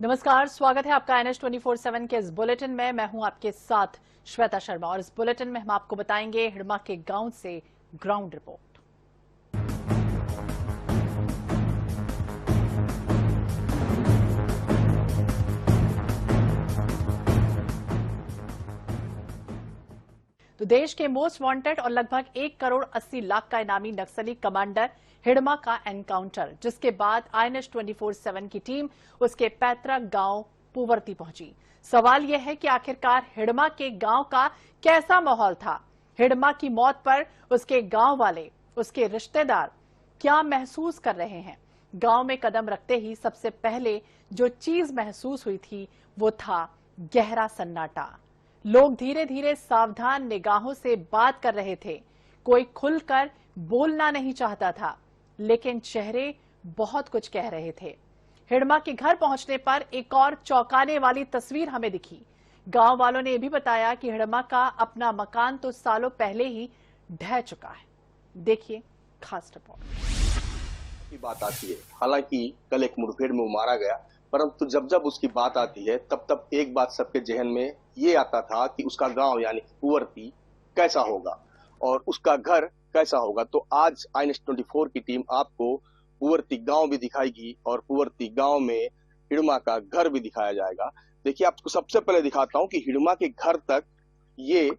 नमस्कार, स्वागत है आपका NH24/7 के इस बुलेटिन में। मैं हूं आपके साथ श्वेता शर्मा और इस बुलेटिन में हम आपको बताएंगे हिड़मा के गांव से ग्राउंड रिपोर्ट। तो देश के मोस्ट वांटेड और लगभग 1,80,00,000 का इनामी नक्सली कमांडर हिड़मा का एनकाउंटर, जिसके बाद INH24/7 की टीम उसके पैतृक गांव पुवर्ती पहुंची। सवाल यह है कि आखिरकार हिड़मा के गांव का कैसा माहौल था। हिड़मा की मौत पर उसके गांव वाले, उसके रिश्तेदार क्या महसूस कर रहे हैं। गांव में कदम रखते ही सबसे पहले जो चीज महसूस हुई थी वो था गहरा सन्नाटा। लोग धीरे धीरे सावधान निगाहों से बात कर रहे थे। कोई खुलकर बोलना नहीं चाहता था, लेकिन चेहरे बहुत कुछ कह रहे थे। हिड़मा के घर पहुंचने पर एक और चौंकाने वाली तस्वीर हमें दिखी। गांव वालों ने यह भी बताया कि हिड़मा का अपना मकान तो सालों पहले ही ढह चुका है। देखिए खास रिपोर्ट। की बात आती है, हालांकि कल एक मुठभेड़ में वो मारा गया, परंतु जब जब उसकी बात आती है तब तब एक बात सबके जहन में ये आता था कि उसका गांव यानी पुवर्ती कैसा होगा और उसका घर कैसा होगा। तो आज INH24 की टीम आपको पुवर्ती गांव भी दिखाएगी और पुवर्ती गांव में हिड़मा का घर भी दिखाया जाएगा। देखिए, आपको सबसे पहले दिखाता हूं कि हिड़मा के घर तक ये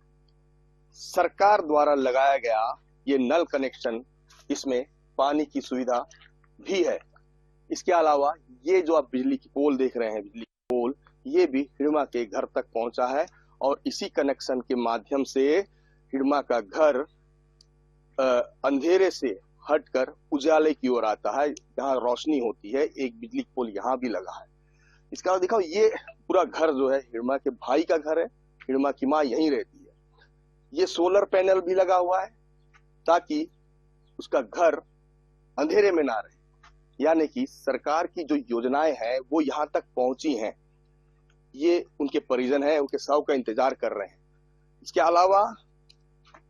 सरकार द्वारा लगाया गया ये नल कनेक्शन, इसमें पानी की सुविधा भी है। इसके अलावा ये जो आप बिजली की पोल देख रहे हैं, बिजली की पोल, ये भी हिड़मा के घर तक पहुंचा है और इसी कनेक्शन के माध्यम से हिड़मा का घर अंधेरे से हटकर उजाले की ओर आता है। यहाँ रोशनी होती है। एक बिजली की पोल यहाँ भी लगा है। इसका दिखाओ, ये पूरा घर जो है हिड़मा के भाई का घर है। हिड़मा की माँ यहीं रहती है। ये सोलर पैनल भी लगा हुआ है ताकि उसका घर अंधेरे में ना रहे। यानी कि सरकार की जो योजनाएं हैं वो यहाँ तक पहुंची हैं। ये उनके परिजन हैं, उनके शव का इंतजार कर रहे हैं। इसके अलावा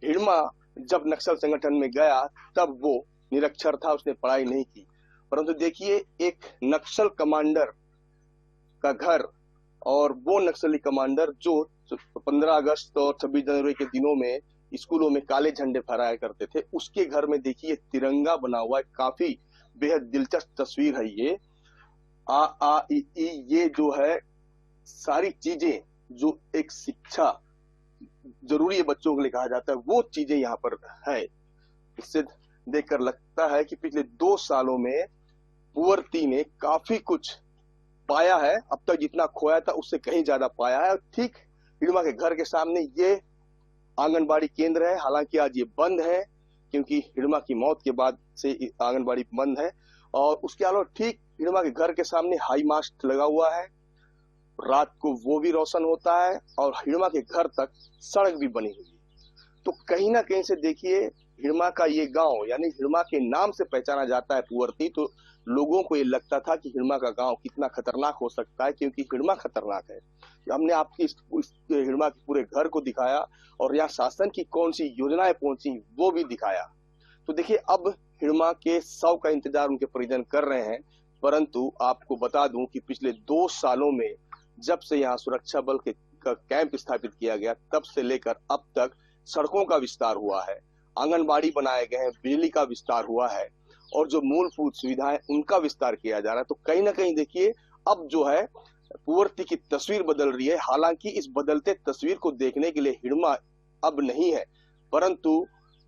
हिड़मा जब नक्सल संगठन में गया तब वो निरक्षर था, उसने पढ़ाई नहीं की। परंतु देखिए, एक नक्सल कमांडर का घर और वो नक्सली कमांडर जो 15 अगस्त और 26 जनवरी के दिनों में स्कूलों में काले झंडे फहराया करते थे, उसके घर में देखिए तिरंगा बना हुआ है। काफी बेहद दिलचस्प तस्वीर है ये। ये जो है सारी चीजें जो एक शिक्षा जरूरी है बच्चों के लिए कहा जाता है, वो चीजें यहाँ पर है। इससे देखकर लगता है कि पिछले 2 सालों में पुवर्ती ने काफी कुछ पाया है। अब तक जितना खोया था उससे कहीं ज्यादा पाया है। ठीक हिड़मा के घर के सामने ये आंगनबाड़ी केंद्र है। हालांकि आज ये बंद है क्योंकि हिड़मा की मौत के बाद से आंगनबाड़ी बंद है। और उसके अलावा ठीक हिड़मा के घर के सामने हाई मास्ट लगा हुआ है। रात को वो भी रोशन होता है और हिड़मा के घर तक सड़क भी बनी हुई है। तो कहीं ना कहीं से देखिए, हिड़मा का ये गांव यानी हिड़मा के नाम से पहचाना जाता है पुवर्ती। तो लोगों को ये लगता था कि हिड़मा का गांव कितना खतरनाक हो सकता है, क्योंकि हिड़मा खतरनाक है। हमने आपकी हिड़मा के पूरे घर को दिखाया और यहाँ शासन की कौन सी योजनाएं पहुंची वो भी दिखाया। तो देखिए, अब हिड़मा के शव का इंतजार उनके परिजन कर रहे हैं। परंतु आपको बता दूं कि पिछले 2 सालों में जब से यहाँ सुरक्षा बल का कैंप स्थापित किया गया, तब से लेकर अब तक सड़कों का विस्तार हुआ है, आंगनबाड़ी बनाए गए हैं, बिजली का विस्तार हुआ है और जो मूलभूत सुविधाएं उनका विस्तार किया जा रहा है। तो कहीं ना कहीं देखिए, अब जो है पुवर्ती की तस्वीर बदल रही है। हालांकि इस बदलते तस्वीर को देखने के लिए हिड़मा अब नहीं है, परंतु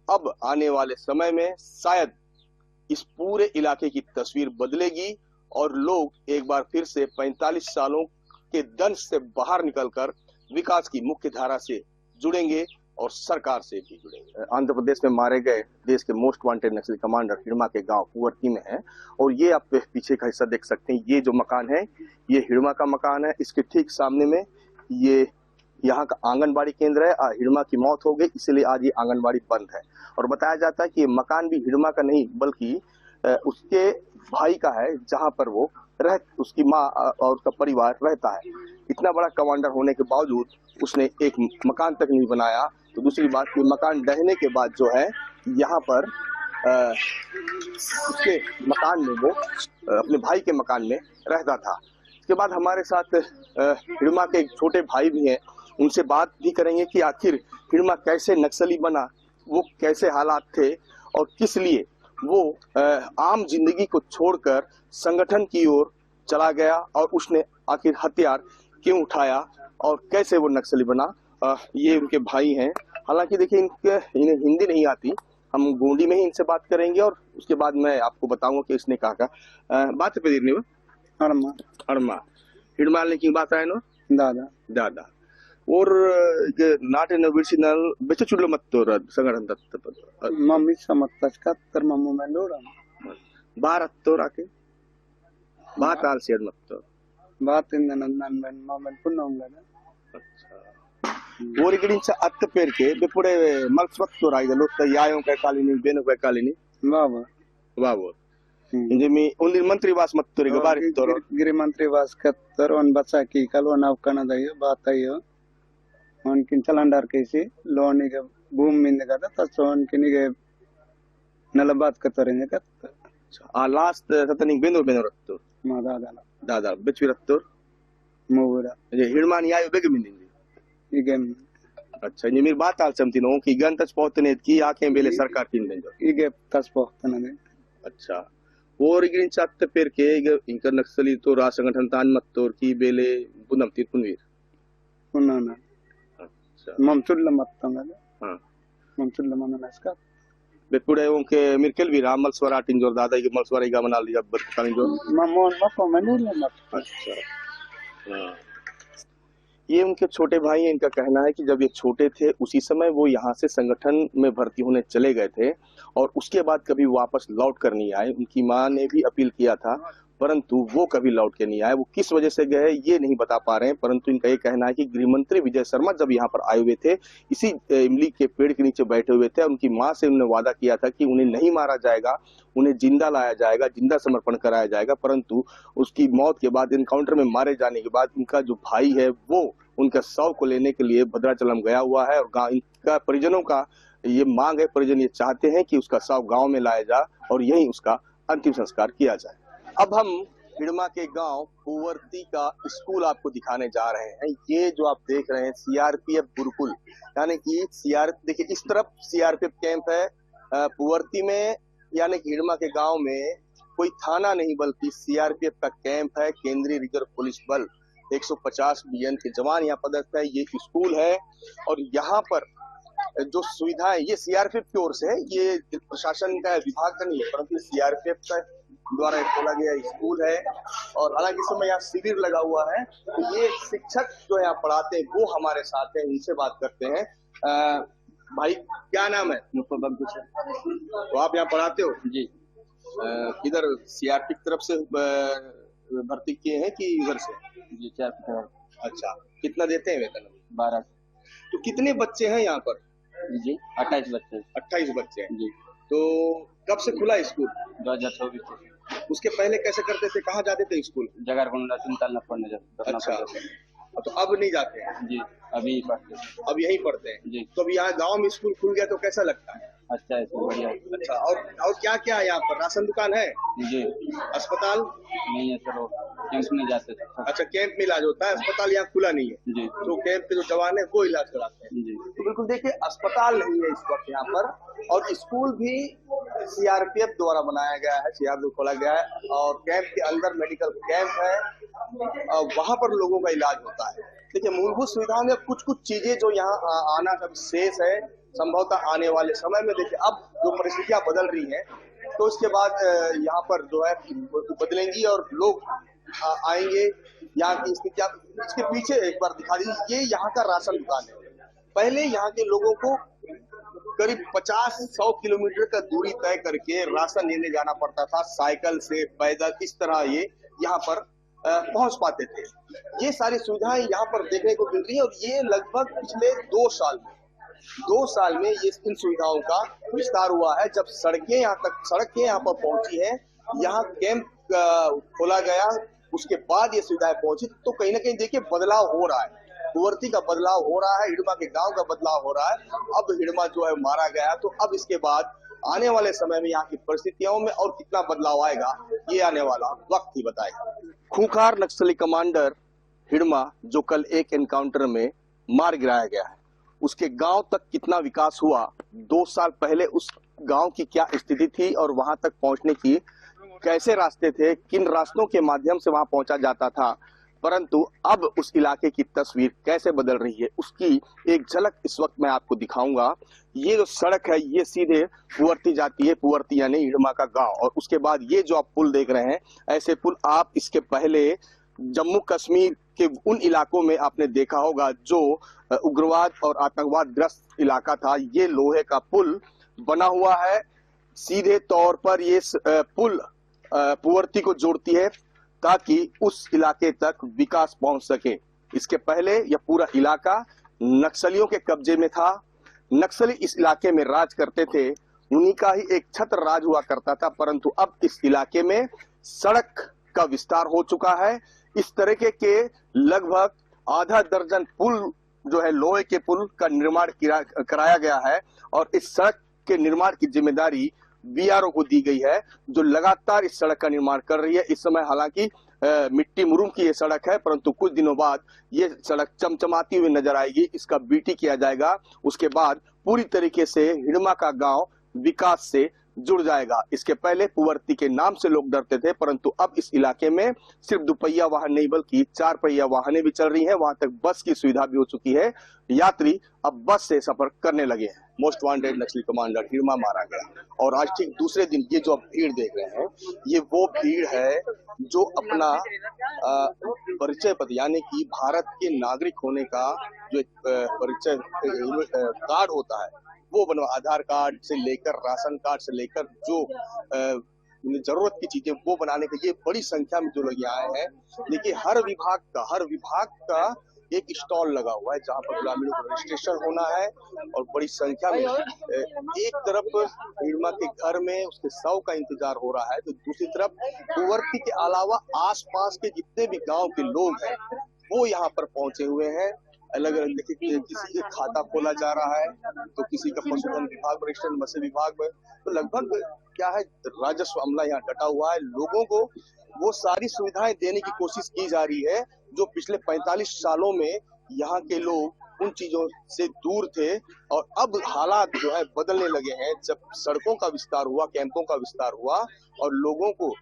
अब आने वाले समय में शायद इस पूरे इलाके की तस्वीर बदलेगी और लोग एक बार फिर से 45 सालों के दंश से बाहर निकलकर विकास की मुख्य धारा से जुड़ेंगे और सरकार से भी जुड़ेंगे। आंध्र प्रदेश में मारे गए देश के मोस्ट वांटेड नक्सली कमांडर हिड़मा के गांव पुवर्ती में है और ये आप पीछे का हिस्सा देख सकते हैं। ये जो मकान है ये हिड़मा का मकान है। इसके ठीक सामने में ये यहाँ का आंगनबाड़ी केंद्र है। हिड़मा की मौत हो गई, इसलिए आज ये आंगनबाड़ी बंद है और बताया जाता है कि ये मकान भी हिड़मा का नहीं बल्कि उसके भाई का है, जहाँ पर वो उसकी माँ और उसका परिवार रहता है। इतना बड़ा कमांडर होने के बावजूद उसने एक मकान तक नहीं बनाया। तो दूसरी बात, ये मकान ढहने के बाद जो है यहाँ पर उसके मकान में वो अपने भाई के मकान में रहता था। उसके बाद हमारे साथ हिड़मा के एक छोटे भाई भी हैं, उनसे बात भी करेंगे कि आखिर हिड़मा कैसे नक्सली बना, वो कैसे हालात थे और किस लिए वो आम जिंदगी को छोड़कर संगठन की ओर चला गया और उसने आखिर हथियार क्यों उठाया और कैसे वो नक्सली बना। ये उनके भाई हैं। हालांकि देखिए इन्हें हिंदी नहीं आती, हम गोंडी में ही इनसे बात करेंगे और उसके बाद मैं आपको बताऊंगा कि इसने कहा बात पे देर अरमा अरमा हिड़माल की बात आए नो दादा दादा और नाटे नविर्सिनल बेचे चुल्लो मत तो संगठन तत्त मम्मी समत्तस का तर मम्मू में लोड़ा बार तो राके बात आल सेड मत तो बात इन नंदन में मम्मी पुन्ना होंगे ना और इकड़िंचा अत्त पेर के बेपुड़े मल्स वक्त तो राइड लोग यायों के कालिनी बेनो के कालिनी बाबा बाबो इंजे मी उन मंत्री वास मत तो रे बारी तो गृह मंत्री वास का तर वन बच्चा की कल वन आप करना दाइयो बात आइयो वन किन चलांडार कैसी लोन के भूमि मिलने का था तस्वन किन्हीं के नल बात करते रहेंगे का आ लास्ट सतनिक बेनो बेनो रत्तो माँ दादा दादा बेचवी रत्तो मोगरा ये हिड़मान यायो बेग मिंदी ये गेम अच्छा ये मेरी बात आल समती नो कि गन तच पहुंचने की आंखें बेले सरकार किन देंगे ये गेम तस पहुंचने दे अच्छा और इग्रिन चात्ते पेर के इनका नक्सली तो रा संगठन तान मत तोर की बेले बुनम तीर पुनवीर पुन्ना अच्छा ममचुल्ला मत तंगा हां ममचुल्ला मना इसका बेपुड़े उनके मिरकल भी रामल स्वरा टिंजोर दादा की मलस्वरा का बना लिया बरकानी जो ममोन मको मने ले मत अच्छा हां ये उनके छोटे भाई हैं। इनका कहना है कि जब ये छोटे थे उसी समय वो यहाँ से संगठन में भर्ती होने चले गए थे और उसके बाद कभी वापस लौट कर नहीं आए। उनकी मां ने भी अपील किया था परंतु वो कभी लौट के नहीं आए। वो किस वजह से गए ये नहीं बता पा रहे हैं, परंतु इनका ये कहना है कि गृह मंत्री विजय शर्मा जब यहाँ पर आए हुए थे, इसी इमली के पेड़ के नीचे बैठे हुए थे और उनकी मां से उन्होंने वादा किया था कि उन्हें नहीं मारा जाएगा, उन्हें जिंदा लाया जाएगा, जिंदा समर्पण कराया जाएगा। परंतु उसकी मौत के बाद, इनकाउंटर में मारे जाने के बाद, इनका जो भाई है वो उनका शव को लेने के लिए भद्राचलम गया हुआ है और इनका परिजनों का ये मांग है, परिजन ये चाहते हैं कि उसका शव गांव में लाया जाए और यहीं उसका अंतिम संस्कार किया जाए। अब हम हिड़मा के गांव पुवर्ती का स्कूल आपको दिखाने जा रहे हैं। ये जो आप देख रहे हैं सीआरपीएफ गुरुकुल, यानी कि देखिए इस तरफ सीआरपीएफ कैंप है पुवर्ती में, यानी कि हिड़मा के गांव में कोई थाना नहीं बल्कि सीआरपीएफ का कैंप है, केंद्रीय रिजर्व पुलिस बल। 150 बीएन के जवान यहाँ पदस्थ है। ये स्कूल है और यहाँ पर जो सुविधाएं ये सीआरपीएफ की ओर से है, ये प्रशासन का विभाग का नहीं है, परंतु सीआरपीएफ का द्वारा खोला गया स्कूल है। और हालांकि इस समय यहाँ शिविर लगा हुआ है, तो ये शिक्षक जो यहाँ पढ़ाते हैं वो हमारे साथ हैं, उनसे बात करते हैं। भाई क्या नाम है? तो आप यहाँ पढ़ाते हो जी? इधर सीआरपीएफ की तरफ से भर्ती किए हैं कि इधर से? जी 4 अच्छा, कितना देते हैं वेतन? 12। तो कितने बच्चे हैं यहाँ पर? जी 28 बच्चे। 28 बच्चे हैं जी। तो कब से खुला स्कूल? 2024 से। उसके पहले कैसे करते थे, कहाँ जाते थे स्कूल? जगारगुंडा चिंताल पढ़ने जाते। अच्छा, तो अब नहीं जाते हैं? जी अभी पढ़ते हैं। अब यहीं पढ़ते हैं जी। तो अब यहाँ गांव में स्कूल खुल गया तो कैसा लगता है? अच्छा है, बढ़िया। अच्छा, और क्या क्या है यहाँ पर? राशन दुकान है जी? अस्पताल नहीं है सर, कैंप में जाते थे। अच्छा, कैंप में इलाज होता है, अस्पताल यहाँ खुला नहीं है जी। तो कैंप के जो जवान है वो इलाज कराते हैं जी। तो बिल्कुल देखिए अस्पताल नहीं है इस वक्त यहाँ पर, और स्कूल भी सीआरपीएफ द्वारा बनाया गया है, सीआरपीएफ खोला गया है और कैंप के अंदर मेडिकल कैंप है, वहां पर लोगों का इलाज होता है। देखिए मूलभूत सुविधाओं में कुछ कुछ चीजें जो यहाँ आना का शेष है, संभवतः आने वाले समय में देखिए अब जो परिस्थितियां बदल रही हैं तो इसके बाद यहाँ पर जो है बदलेंगी और लोग आएंगे। यहाँ की स्थितियां, इसके पीछे एक बार दिखा दीजिए, ये यहाँ का राशन दुकान है। पहले यहाँ के लोगों को करीब 50-100 किलोमीटर का दूरी तय करके राशन लेने जाना पड़ता था, साइकिल से, पैदल, इस तरह ये यहाँ पर पहुंच पाते थे। ये सारी सुविधाएं यहाँ पर देखने को मिल रही है और ये लगभग पिछले 2 साल में ये इन सुविधाओं का विस्तार हुआ है। जब सड़कें यहाँ पर पहुंची है, यहाँ कैंप खोला गया, उसके बाद ये सुविधाएं पहुंची, तो कहीं ना कहीं देखिए बदलाव हो रहा है, पुवर्ती का बदलाव हो रहा है, हिड़मा के गांव का बदलाव हो रहा है। अब हिड़मा जो है मारा गया, तो अब इसके बाद आने वाले समय में यहाँ की परिस्थितियों में और कितना बदलाव आएगा, ये आने वाला वक्त ही बताएगा। खूंखार नक्सली कमांडर हिडमा, जो कल एक एनकाउंटर में मार गिराया गया है, उसके गांव तक कितना विकास हुआ, 2 साल पहले उस गांव की क्या स्थिति थी और वहां तक पहुंचने की कैसे रास्ते थे, किन रास्तों के माध्यम से वहां पहुंचा जाता था, परंतु अब उस इलाके की तस्वीर कैसे बदल रही है, उसकी एक झलक इस वक्त मैं आपको दिखाऊंगा। ये जो सड़क है ये सीधे पुअर्ती जाती है, पुअर्ती यानी हिडमा का गांव, और उसके बाद ये जो आप पुल देख रहे हैं, ऐसे पुल आप इसके पहले जम्मू कश्मीर के उन इलाकों में आपने देखा होगा जो उग्रवाद और आतंकवाद ग्रस्त इलाका था। ये लोहे का पुल बना हुआ है, सीधे तौर पर ये पुल पुअर्ती को जोड़ती है ताकि उस इलाके तक विकास पहुंच सके। इसके पहले यह पूरा इलाका नक्सलियों के कब्जे में था। नक्सली इस इलाके में राज करते थे, उन्हीं का ही एक छत्र राज हुआ करता था, परंतु अब इस इलाके में सड़क का विस्तार हो चुका है। इस तरीके के लगभग आधा दर्जन पुल जो है लोहे के पुल का निर्माण कराया गया है और इस सड़क के निर्माण की जिम्मेदारी बीआरओ को दी गई है, जो लगातार इस सड़क का निर्माण कर रही है। इस समय हालांकि मिट्टी मुरुम की ये सड़क है, परंतु कुछ दिनों बाद ये सड़क चमचमाती हुई नजर आएगी, इसका बीटी किया जाएगा, उसके बाद पूरी तरीके से हिडमा का गांव विकास से जुड़ जाएगा। इसके पहले पुअर्ती के नाम से लोग डरते थे, परंतु अब इस इलाके में सिर्फ दुपहिया वाहन नहीं बल्कि 4 पहिया वाहनें भी चल रही हैं, वहां तक बस की सुविधा भी हो चुकी है। यात्री अब बस से सफर करने लगे हैं। मोस्ट वांटेड नक्सली कमांडर हिडमा मारा गया और आज ठीक दूसरे दिन ये जो आप भीड़ देख रहे हैं, ये वो भीड़ है जो अपना परिचय पत्र यानी कि भारत के नागरिक होने का जो एक परिचय कार्ड होता है वो बनवा, आधार कार्ड से लेकर राशन कार्ड से लेकर जो जरूरत की चीजें वो बनाने के लिए बड़ी संख्या में जो लोग आए हैं। देखिए हर विभाग का एक स्टॉल लगा हुआ है जहां पर ग्रामीणों को रजिस्ट्रेशन होना है और बड़ी संख्या में एक तरफ हिडमा के घर में उसके शव का इंतजार हो रहा है, तो दूसरी तरफ पुअर्ती के अलावा आसपास के जितने भी गांव के लोग हैं वो यहाँ पर पहुंचे हुए हैं। अलग अलग देखिए किसी का खाता खोला जा रहा है, तो किसी का पशुधन विभाग, रजिस्ट्रेशन मत्स्य विभाग में, तो लगभग क्या है राजस्व अमला यहाँ डटा हुआ है। लोगों को वो सारी सुविधाएं देने की कोशिश की जा रही है जो पिछले 45 सालों में यहाँ के लोग उन चीजों से दूर थे, और अब हालात जो है बदलने लगे हैं। जब सड़कों का विस्तार हुआ, कैंपों का विस्तार हुआ और लोगों को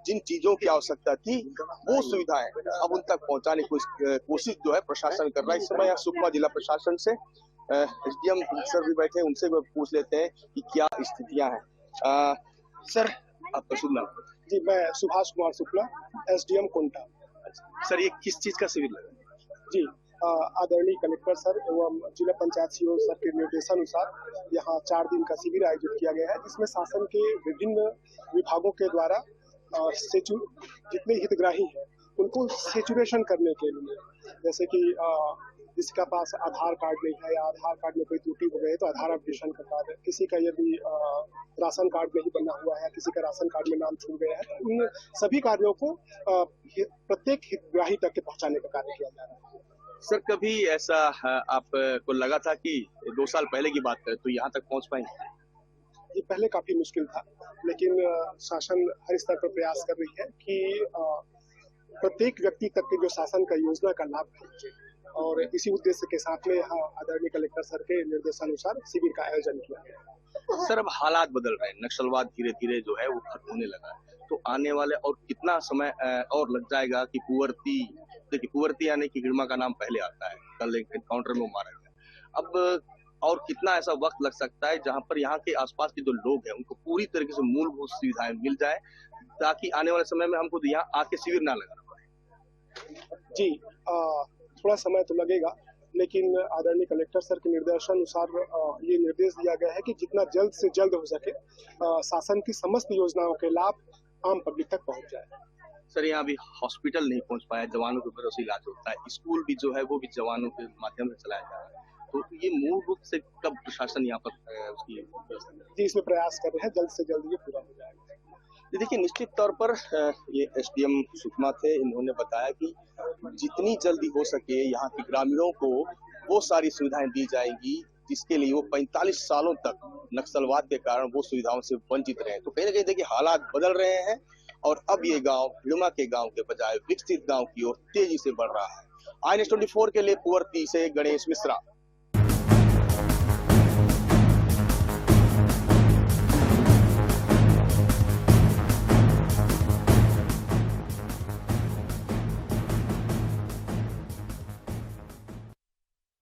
जिन चीजों की आवश्यकता थी वो सुविधाएं अब उन तक पहुंचाने की कोशिश जो है प्रशासन कर रहा है। इस समय यहाँ सुकमा जिला प्रशासन से एसडीएम सर भी बैठे, उनसे भी पूछ लेते हैं कि क्या स्थितियां हैं। सर आपका शुभ नाम? जी, मैं सुभाष कुमार शुक्ला, एसडीएम कोंटा। सर ये किस चीज का शिविर लगा? जी, आदरणीय कलेक्टर सर एवं जिला पंचायत सीओ सर के निर्देशानुसार यहाँ 4 दिन का शिविर आयोजित किया गया है, जिसमें शासन के विभिन्न विभागों के द्वारा जितने हितग्राही हैं उनको सेचुरेशन करने के लिए, जैसे कि जिसका पास आधार कार्ड नहीं है या आधार कार्ड में कोई त्रुटि हो गई है तो आधार अपडेशन करवा दें, किसी का यदि राशन कार्ड नहीं बना हुआ है, किसी का राशन कार्ड में नाम छूट गया है, उन सभी कार्यों को प्रत्येक हितग्राही तक के पहुंचाने का कार्य किया जा रहा है। सर कभी ऐसा आपको लगा था कि 2 साल पहले की बात करें तो यहाँ तक पहुँच पाएंगे? ये पहले काफी मुश्किल था, लेकिन शासन हर स्तर पर प्रयास कर रही है कि प्रत्येक व्यक्ति तक के जो शासन का योजना का लाभ पहुंचे, और इसी उद्देश्य के साथ में यहाँ आदरणीय कलेक्टर सर के निर्देशानुसार शिविर का आयोजन किया गया। सर अब हालात बदल रहे हैं, नक्सलवाद धीरे धीरे जो है वो खत्म होने लगा है, तो आने वाले और कितना समय और लग जाएगा कि पुअर्ती, देखिए पुअर्ती यानी कि हिडमा का नाम पहले आता है, कल एक एनकाउंटर में मारा गया, अब और कितना ऐसा वक्त लग सकता है जहां पर यहाँ के आसपास के जो लोग हैं उनको पूरी तरीके से मूलभूत सुविधाएं मिल जाए ताकि आने वाले समय में हमको यहाँ आके शिविर ना लगाना पड़े? जी, थोड़ा समय तो लगेगा, लेकिन आदरणीय कलेक्टर सर के निर्देशानुसार ये निर्देश दिया गया है कि जितना जल्द से जल्द हो सके शासन की समस्त योजनाओं के लाभ आम पब्लिक तक पहुंच जाए। सर यहाँ अभी हॉस्पिटल नहीं पहुंच पाया, जवानों के भरोसे इलाज होता है, स्कूल भी जो है वो भी जवानों के माध्यम से चलाया जा रहा है, तो ये मूल रूप से कब प्रशासन यहाँ पर उसकी जी इसमें प्रयास कर रहे हैं, जल्द से जल्द ये पूरा हो जाएगा। देखिए निश्चित तौर पर ये एसडीएम सुकमा थे, इन्होंने बताया कि जितनी जल्दी हो सके यहाँ के ग्रामीणों को वो सारी सुविधाएं दी जाएगी जिसके लिए वो 45 सालों तक नक्सलवाद के कारण वो सुविधाओं से वंचित रहे। तो कहीं ना कहीं देखिए हालात बदल रहे हैं और अब ये गांव हिड़मा के गांव के बजाय विकसित गांव की ओर तेजी से बढ़ रहा है। INS 24 के लिए पुअर्ती से गणेश मिश्रा।